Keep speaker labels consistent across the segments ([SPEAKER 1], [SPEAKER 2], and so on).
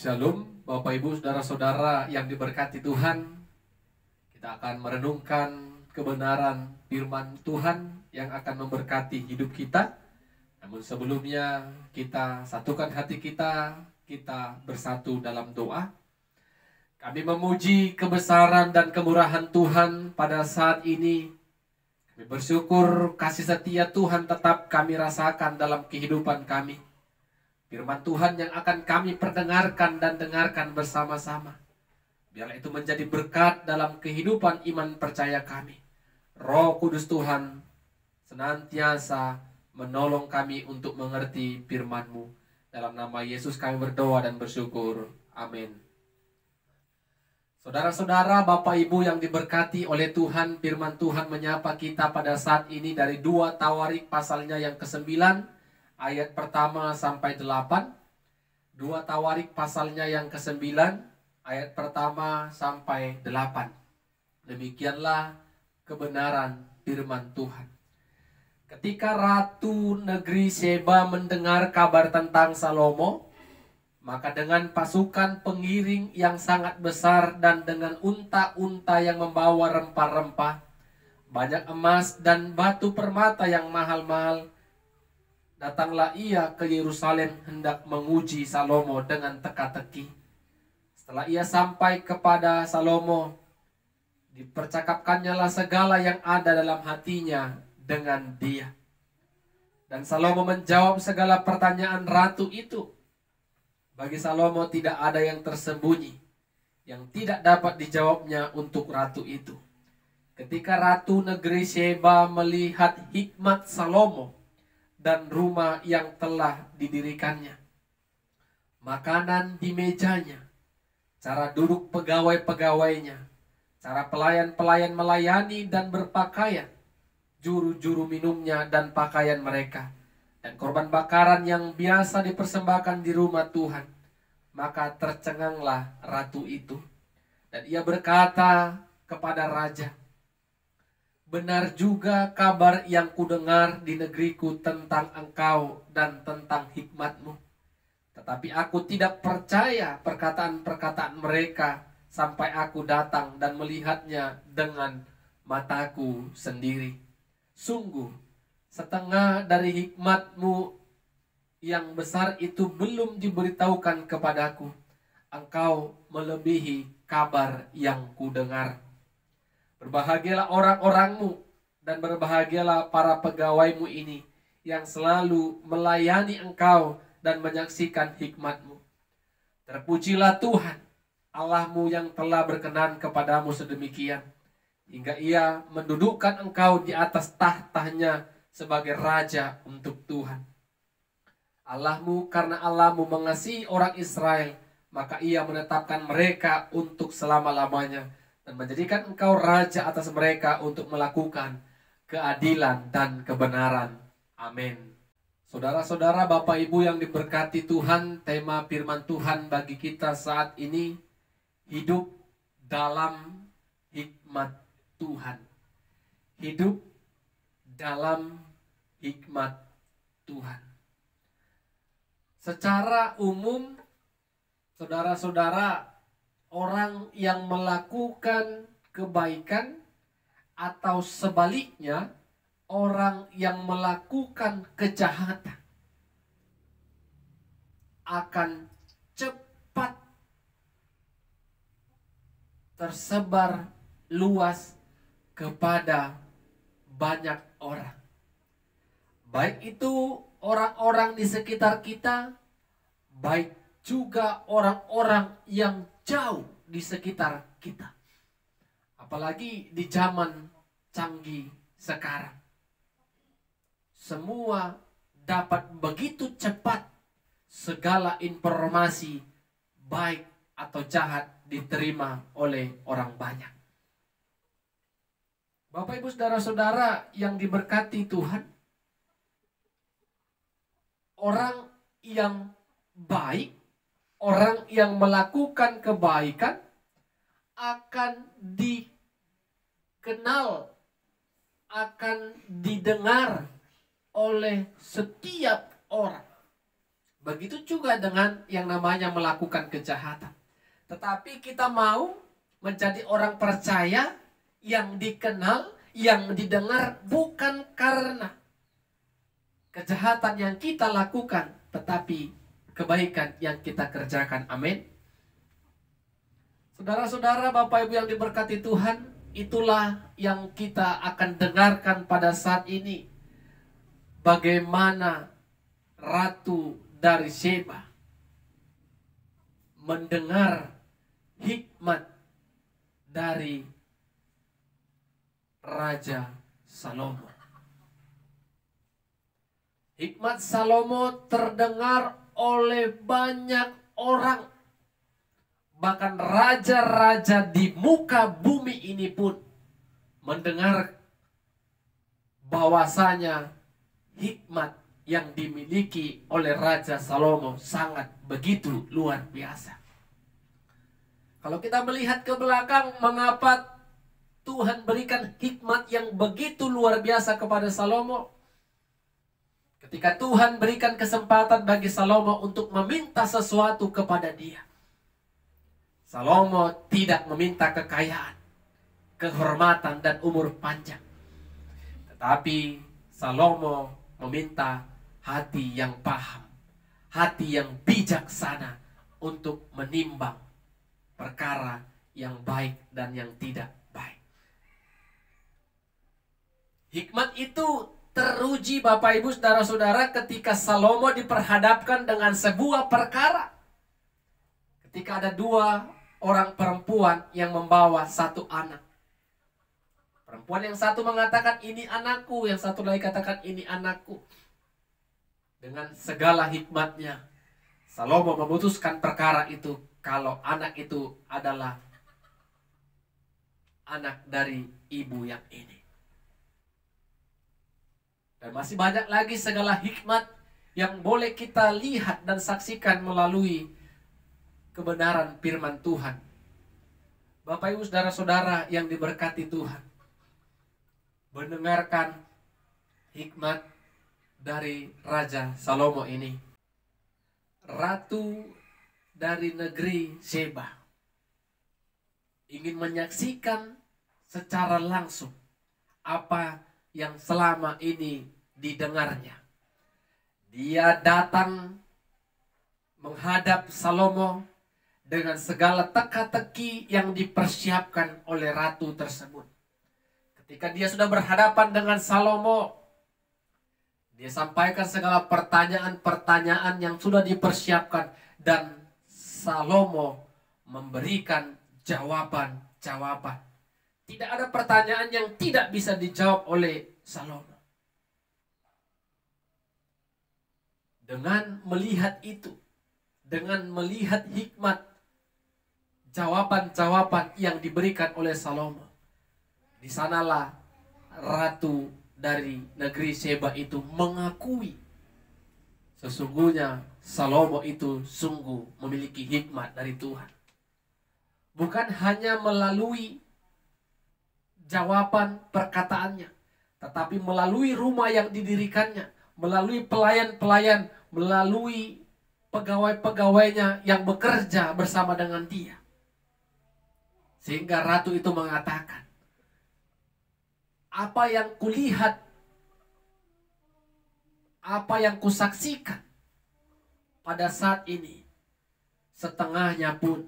[SPEAKER 1] Shalom, Bapak Ibu, Saudara-saudara yang diberkati Tuhan. Kita akan merenungkan kebenaran firman Tuhan yang akan memberkati hidup kita. Namun sebelumnya kita satukan hati kita bersatu dalam doa. Kami memuji kebesaran dan kemurahan Tuhan pada saat ini. Kami bersyukur kasih setia Tuhan tetap kami rasakan dalam kehidupan kami. Firman Tuhan yang akan kami perdengarkan dan dengarkan bersama-sama. Biarlah itu menjadi berkat dalam kehidupan iman percaya kami. Roh Kudus Tuhan senantiasa menolong kami untuk mengerti firman-Mu. Dalam nama Yesus kami berdoa dan bersyukur. Amin. Saudara-saudara, Bapak Ibu yang diberkati oleh Tuhan, firman Tuhan menyapa kita pada saat ini dari 2 Tawarik pasalnya yang ke-9. Ayat pertama sampai 8. 2 Tawarik pasalnya yang ke-9, ayat pertama sampai 8. Demikianlah kebenaran firman Tuhan. Ketika Ratu negeri Sheba mendengar kabar tentang Salomo, maka dengan pasukan pengiring yang sangat besar dan dengan unta-unta yang membawa rempah-rempah, banyak emas dan batu permata yang mahal-mahal, datanglah ia ke Yerusalem hendak menguji Salomo dengan teka-teki. Setelah ia sampai kepada Salomo, dipercakapkannya lah segala yang ada dalam hatinya dengan dia. Dan Salomo menjawab segala pertanyaan ratu itu. Bagi Salomo tidak ada yang tersembunyi, yang tidak dapat dijawabnya untuk ratu itu. Ketika Ratu negeri Sheba melihat hikmat Salomo dan rumah yang telah didirikannya, makanan di mejanya, cara duduk pegawai-pegawainya, cara pelayan-pelayan melayani dan berpakaian, juru-juru minumnya dan pakaian mereka, dan korban bakaran yang biasa dipersembahkan di rumah Tuhan, maka tercenganglah ratu itu. Dan ia berkata kepada raja, "Benar juga kabar yang kudengar di negeriku tentang engkau dan tentang hikmatmu. Tetapi aku tidak percaya perkataan-perkataan mereka sampai aku datang dan melihatnya dengan mataku sendiri. Sungguh, setengah dari hikmatmu yang besar itu belum diberitahukan kepadaku. Engkau melebihi kabar yang kudengar. Berbahagialah orang-orangmu dan berbahagialah para pegawaimu ini yang selalu melayani engkau dan menyaksikan hikmatmu. Terpujilah Tuhan Allahmu yang telah berkenan kepadamu sedemikian, hingga ia mendudukkan engkau di atas tahtanya sebagai raja untuk Tuhan Allahmu. Karena Allahmu mengasihi orang Israel, maka ia menetapkan mereka untuk selama-lamanya dan menjadikan engkau raja atas mereka untuk melakukan keadilan dan kebenaran. Amin. Saudara-saudara, Bapak Ibu yang diberkati Tuhan, tema firman Tuhan bagi kita saat ini, hidup dalam hikmat Tuhan. Hidup dalam hikmat Tuhan. Secara umum, saudara-saudara, orang yang melakukan kebaikan atau sebaliknya orang yang melakukan kejahatan akan cepat tersebar luas kepada banyak orang. Baik itu orang-orang di sekitar kita, baik juga orang-orang yang jauh di sekitar kita. Apalagi di zaman canggih sekarang. Semua dapat begitu cepat segala informasi baik atau jahat diterima oleh orang banyak. Bapak Ibu saudara-saudara yang diberkati Tuhan, orang yang baik, orang yang melakukan kebaikan akan dikenal, akan didengar oleh setiap orang. Begitu juga dengan yang namanya melakukan kejahatan. Tetapi kita mau menjadi orang percaya yang dikenal, yang didengar bukan karena kejahatan yang kita lakukan, tetapi kebaikan yang kita kerjakan. Amin. Saudara-saudara, Bapak Ibu yang diberkati Tuhan, itulah yang kita akan dengarkan pada saat ini. Bagaimana Ratu dari Sheba mendengar hikmat dari Raja Salomo. Hikmat Salomo terdengar oleh banyak orang. Bahkan raja-raja di muka bumi ini pun mendengar bahwasanya hikmat yang dimiliki oleh Raja Salomo sangat begitu luar biasa. Kalau kita melihat ke belakang, mengapa Tuhan berikan hikmat yang begitu luar biasa kepada Salomo? Ketika Tuhan berikan kesempatan bagi Salomo untuk meminta sesuatu kepada dia, Salomo tidak meminta kekayaan, kehormatan, dan umur panjang. Tetapi Salomo meminta hati yang paham, hati yang bijaksana untuk menimbang perkara yang baik dan yang tidak baik. Hikmat itu teruji, Bapak Ibu saudara-saudara, ketika Salomo diperhadapkan dengan sebuah perkara. Ketika ada dua orang perempuan yang membawa satu anak. Perempuan yang satu mengatakan ini anakku, yang satu lagi katakan ini anakku. Dengan segala hikmatnya, Salomo memutuskan perkara itu kalau anak itu adalah anak dari ibu yang ini. Dan masih banyak lagi segala hikmat yang boleh kita lihat dan saksikan melalui kebenaran firman Tuhan. Bapak Ibu saudara-saudara yang diberkati Tuhan, mendengarkan hikmat dari Raja Salomo ini. Ratu dari negeri Sheba ingin menyaksikan secara langsung apa yang selama ini didengarnya. Dia datang menghadap Salomo dengan segala teka-teki yang dipersiapkan oleh ratu tersebut. Ketika dia sudah berhadapan dengan Salomo, dia sampaikan segala pertanyaan-pertanyaan yang sudah dipersiapkan, dan Salomo memberikan jawaban-jawaban. Tidak ada pertanyaan yang tidak bisa dijawab oleh Salomo. Dengan melihat itu, dengan melihat hikmat jawaban-jawaban yang diberikan oleh Salomo, di sanalah ratu dari negeri Sheba itu mengakui sesungguhnya Salomo itu sungguh memiliki hikmat dari Tuhan. Bukan hanya melalui jawaban perkataannya, tetapi melalui rumah yang didirikannya, melalui pelayan-pelayan, melalui pegawai-pegawainya yang bekerja bersama dengan dia. Sehingga ratu itu mengatakan, apa yang kulihat, apa yang kusaksikan pada saat ini, setengahnya pun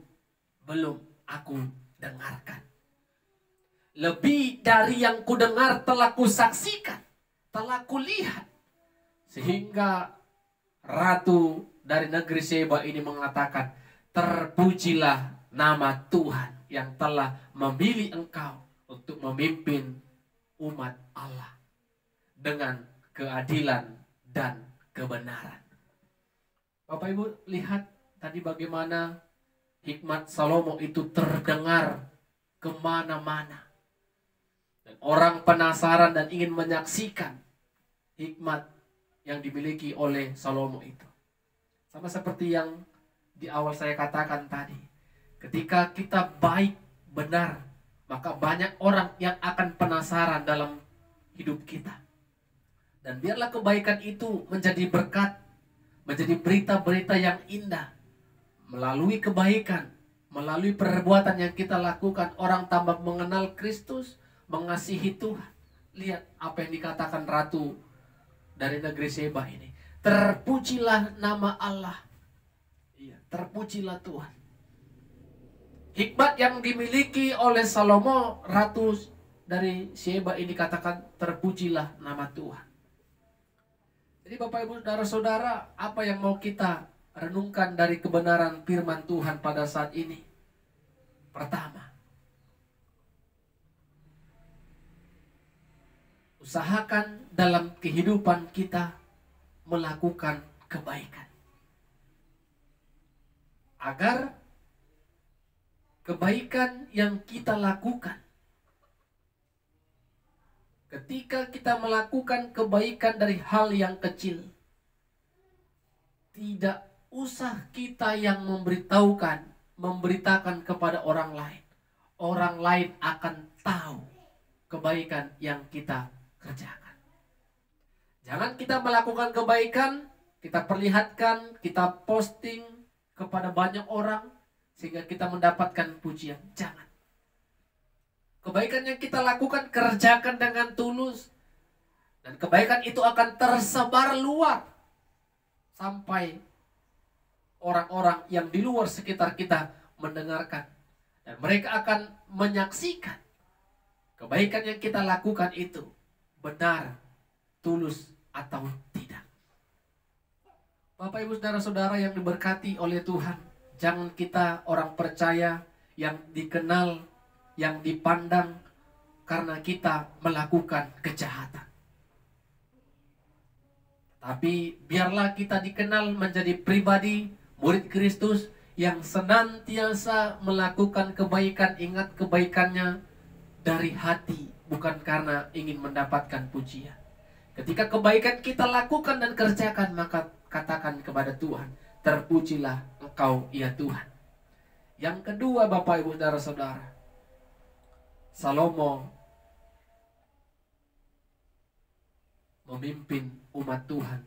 [SPEAKER 1] belum aku dengarkan. Lebih dari yang kudengar telah kusaksikan, telah kulihat. Sehingga ratu dari negeri Sheba ini mengatakan, terpujilah nama Tuhan yang telah memilih engkau untuk memimpin umat Allah dengan keadilan dan kebenaran. Bapak Ibu lihat tadi bagaimana hikmat Salomo itu terdengar kemana-mana. Dan orang penasaran dan ingin menyaksikan hikmat yang dimiliki oleh Salomo itu. Sama seperti yang di awal saya katakan tadi. Ketika kita baik, benar, maka banyak orang yang akan penasaran dalam hidup kita. Dan biarlah kebaikan itu menjadi berkat, menjadi berita-berita yang indah. Melalui kebaikan, melalui perbuatan yang kita lakukan, orang tambah mengenal Kristus, mengasihi Tuhan. Lihat apa yang dikatakan ratu dari negeri Seba ini. Terpujilah nama Allah. Iya, terpujilah Tuhan. Hikmat yang dimiliki oleh Salomo, ratu dari Seba ini, katakan terpujilah nama Tuhan. Jadi Bapak Ibu Saudara-saudara, apa yang mau kita renungkan dari kebenaran firman Tuhan pada saat ini? Pertama, usahakan dalam kehidupan kita melakukan kebaikan, agar kebaikan yang kita lakukan, ketika kita melakukan kebaikan dari hal yang kecil, tidak usah kita yang memberitakan kepada orang lain. Orang lain akan tahu kebaikan yang kita kerjakan. Jangan kita melakukan kebaikan, kita perlihatkan, kita posting kepada banyak orang sehingga kita mendapatkan pujian. Jangan. Kebaikan yang kita lakukan, kerjakan dengan tulus, dan kebaikan itu akan tersebar luar sampai orang-orang yang di luar sekitar kita mendengarkan, dan mereka akan menyaksikan kebaikan yang kita lakukan itu benar, tulus atau tidak. Bapak Ibu Saudara-saudara yang diberkati oleh Tuhan, jangan kita orang percaya yang dikenal, yang dipandang karena kita melakukan kejahatan. Tapi biarlah kita dikenal menjadi pribadi murid Kristus yang senantiasa melakukan kebaikan. Ingat, kebaikannya dari hati, bukan karena ingin mendapatkan pujian. Ketika kebaikan kita lakukan dan kerjakan, maka katakan kepada Tuhan, terpujilah Engkau ya Tuhan. Yang kedua Bapak Ibu Saudara-saudara, Salomo memimpin umat Tuhan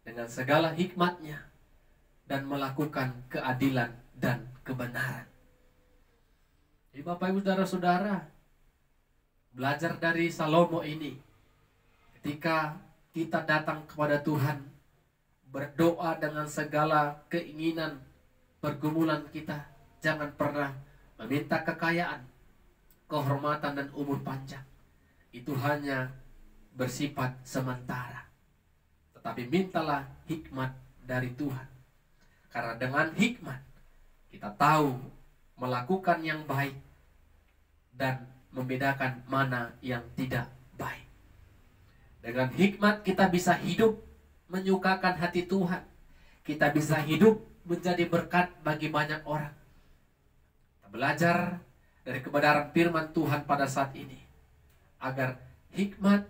[SPEAKER 1] dengan segala hikmatnya dan melakukan keadilan dan kebenaran. Jadi Bapak Ibu Saudara-saudara, belajar dari Salomo ini. Ketika kita datang kepada Tuhan, berdoa dengan segala keinginan pergumulan kita, jangan pernah meminta kekayaan, kehormatan dan umur panjang. Itu hanya bersifat sementara. Tetapi mintalah hikmat dari Tuhan. Karena dengan hikmat kita tahu melakukan yang baik dan membedakan mana yang tidak baik. Dengan hikmat kita bisa hidup menyukakan hati Tuhan. Kita bisa hidup menjadi berkat bagi banyak orang. Kita belajar dari kebenaran firman Tuhan pada saat ini, agar hikmat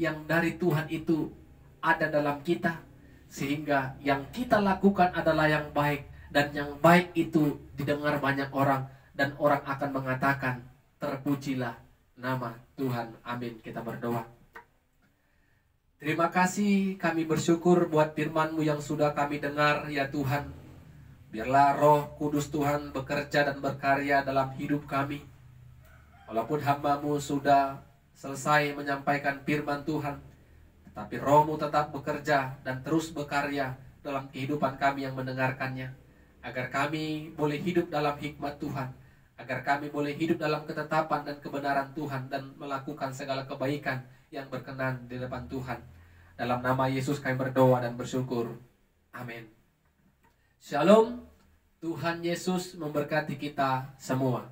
[SPEAKER 1] yang dari Tuhan itu ada dalam kita, sehingga yang kita lakukan adalah yang baik, dan yang baik itu didengar banyak orang, dan orang akan mengatakan, terpujilah nama Tuhan. Amin. Kita berdoa. Terima kasih, kami bersyukur buat firman-Mu yang sudah kami dengar ya Tuhan. Biarlah Roh Kudus Tuhan bekerja dan berkarya dalam hidup kami. Walaupun hamba-Mu sudah selesai menyampaikan firman Tuhan, tetapi Roh-Mu tetap bekerja dan terus berkarya dalam kehidupan kami yang mendengarkannya. Agar kami boleh hidup dalam hikmat Tuhan, agar kami boleh hidup dalam ketetapan dan kebenaran Tuhan, dan melakukan segala kebaikan yang berkenan di depan Tuhan. Dalam nama Yesus kami berdoa dan bersyukur. Amin. Shalom. Tuhan Yesus memberkati kita semua.